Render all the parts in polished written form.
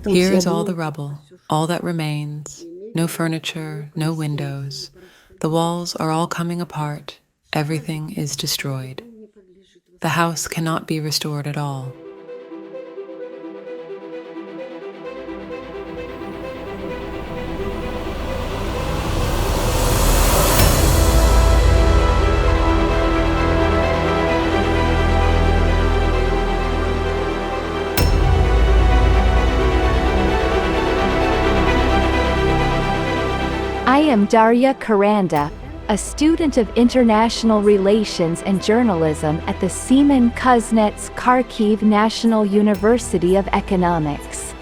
Here is all the rubble, all that remains, no furniture, no windows. The walls are all coming apart, everything is destroyed. The house cannot be restored at all. I am Daria Karanda, a student of International Relations and Journalism at the Seaman Kuznets Kharkiv National University of Economics.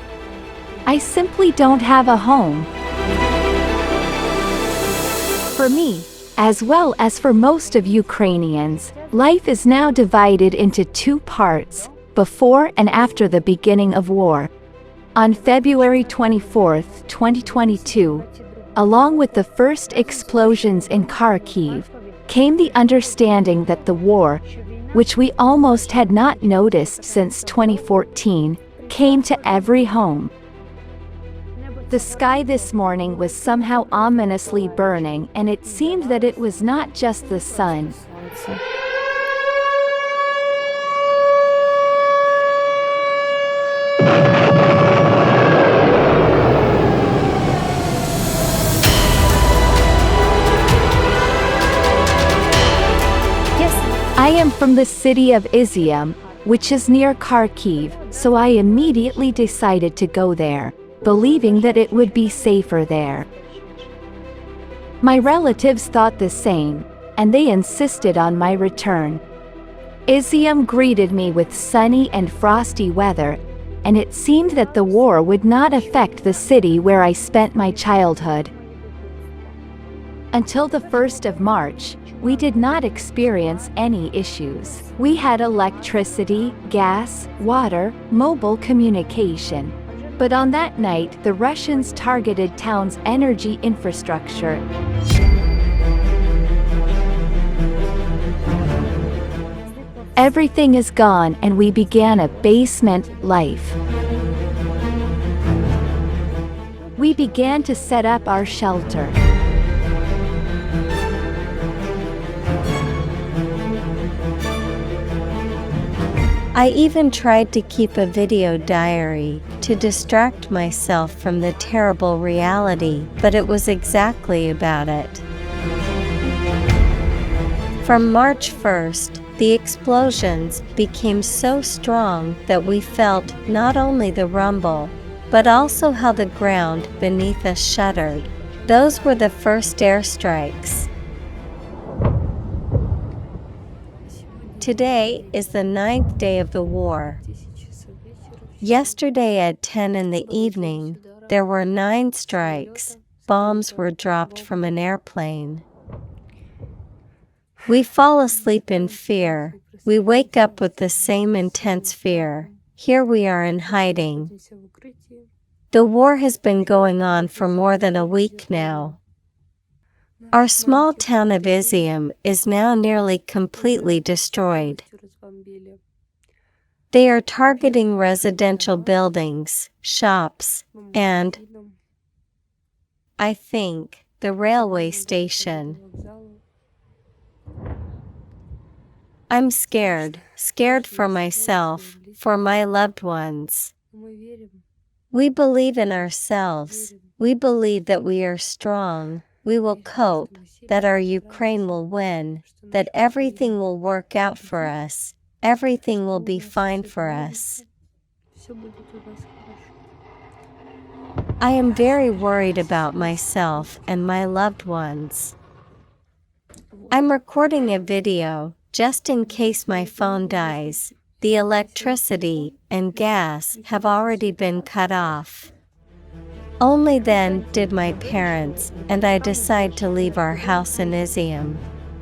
I simply don't have a home. For me, as well as for most of Ukrainians, life is now divided into two parts, before and after the beginning of war. On February 24, 2022, along with the first explosions in Kharkiv, came the understanding that the war, which we almost had not noticed since 2014, came to every home. The sky this morning was somehow ominously burning, and it seemed that it was not just the sun. I am from the city of Izium, which is near Kharkiv, so I immediately decided to go there, believing that it would be safer there. My relatives thought the same, and they insisted on my return. Izium greeted me with sunny and frosty weather, and it seemed that the war would not affect the city where I spent my childhood. Until the 1st of March, we did not experience any issues. We had electricity, gas, water, mobile communication. But on that night, the Russians targeted town's energy infrastructure. Everything is gone, and we began a basement life. We began to set up our shelter. I even tried to keep a video diary to distract myself from the terrible reality, but it was exactly about it. From March 1st, the explosions became so strong that we felt not only the rumble, but also how the ground beneath us shuddered. Those were the first airstrikes. Today is the 9th day of the war. Yesterday at 10 in the evening, there were 9 strikes. Bombs were dropped from an airplane. We fall asleep in fear. We wake up with the same intense fear. Here we are in hiding. The war has been going on for more than a week now. Our small town of Izium is now nearly completely destroyed. They are targeting residential buildings, shops, and, I think, the railway station. I'm scared for myself, for my loved ones. We believe in ourselves. We believe that we are strong. We will cope, that our Ukraine will win, that everything will work out for us, everything will be fine for us. I am very worried about myself and my loved ones. I'm recording a video, just in case my phone dies. The electricity and gas have already been cut off. Only then did my parents and I decide to leave our house in Izium.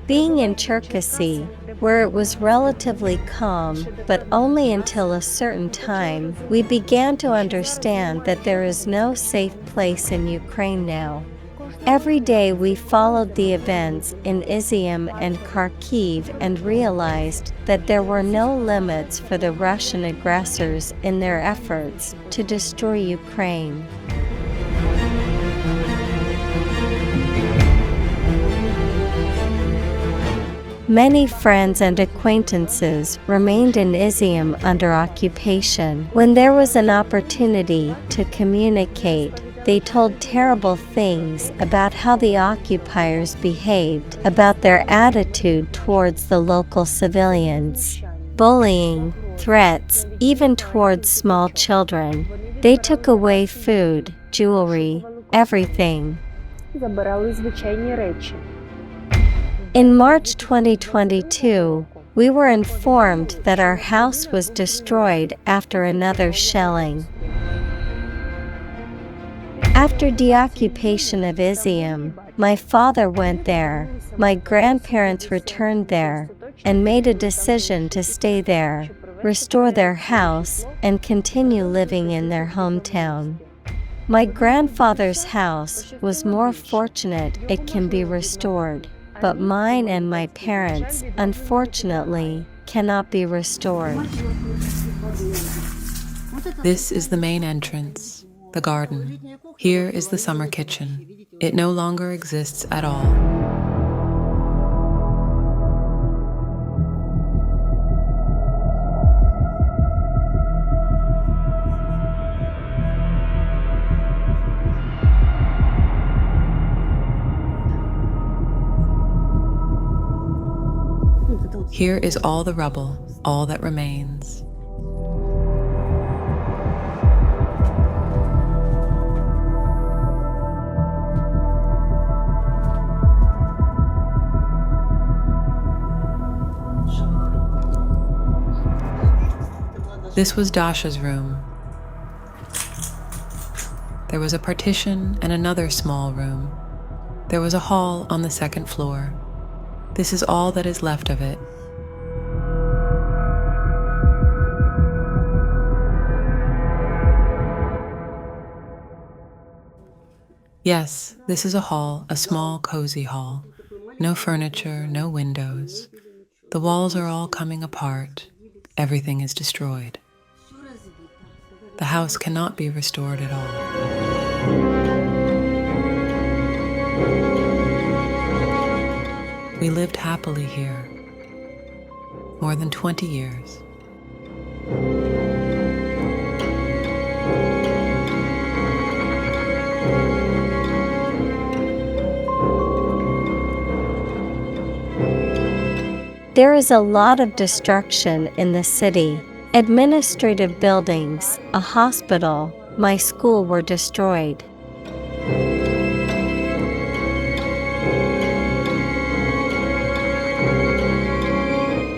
Being in Cherkasy, where it was relatively calm, but only until a certain time, we began to understand that there is no safe place in Ukraine now. Every day we followed the events in Izium and Kharkiv and realized that there were no limits for the Russian aggressors in their efforts to destroy Ukraine. Many friends and acquaintances remained in Izium under occupation. When there was an opportunity to communicate, they told terrible things about how the occupiers behaved, about their attitude towards the local civilians. Bullying, threats, even towards small children. They took away food, jewelry, everything. In March 2022, we were informed that our house was destroyed after another shelling. After deoccupation of Izium, my father went there, my grandparents returned there, and made a decision to stay there, restore their house, and continue living in their hometown. My grandfather's house was more fortunate it can be restored, but mine and my parents', unfortunately, cannot be restored. This is the main entrance, the garden. Here is the summer kitchen. It no longer exists at all. Here is all the rubble, all that remains. This was Dasha's room. There was a partition and another small room. There was a hall on the second floor. This is all that is left of it. Yes, this is a hall, a small, cozy hall. No furniture, no windows. The walls are all coming apart. Everything is destroyed. The house cannot be restored at all. We lived happily here, more than 20 years. There is a lot of destruction in the city. Administrative buildings, a hospital, my school were destroyed.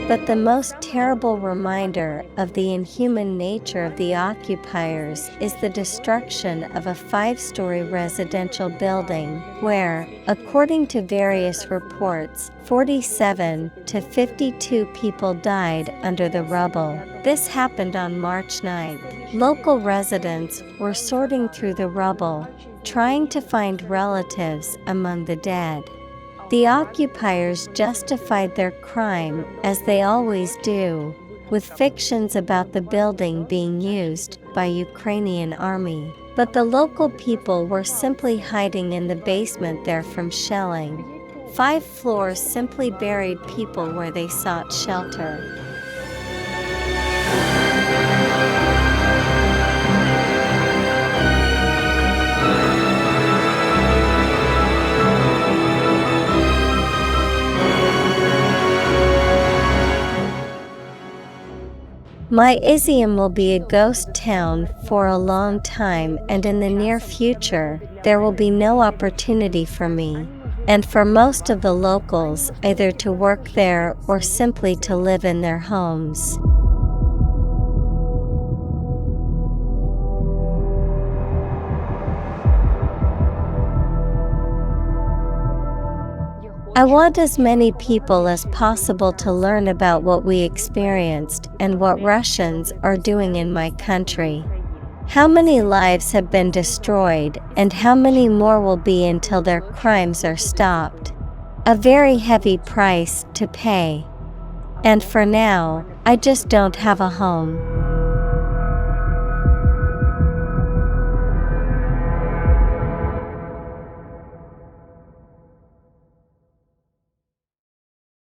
But the most terrible reminder of the inhuman nature of the occupiers is the destruction of a 5-story residential building where, according to various reports, 47 to 52 people died under the rubble. This happened on March 9th. Local residents were sorting through the rubble, trying to find relatives among the dead. The occupiers justified their crime, as they always do, with fictions about the building being used by Ukrainian army. But the local people were simply hiding in the basement there from shelling. 5 floors simply buried people where they sought shelter. My Izium will be a ghost town for a long time, and in the near future, there will be no opportunity for me, and for most of the locals, either to work there or simply to live in their homes. I want as many people as possible to learn about what we experienced and what Russians are doing in my country. How many lives have been destroyed, and how many more will be until their crimes are stopped? A very heavy price to pay. And for now, I just don't have a home.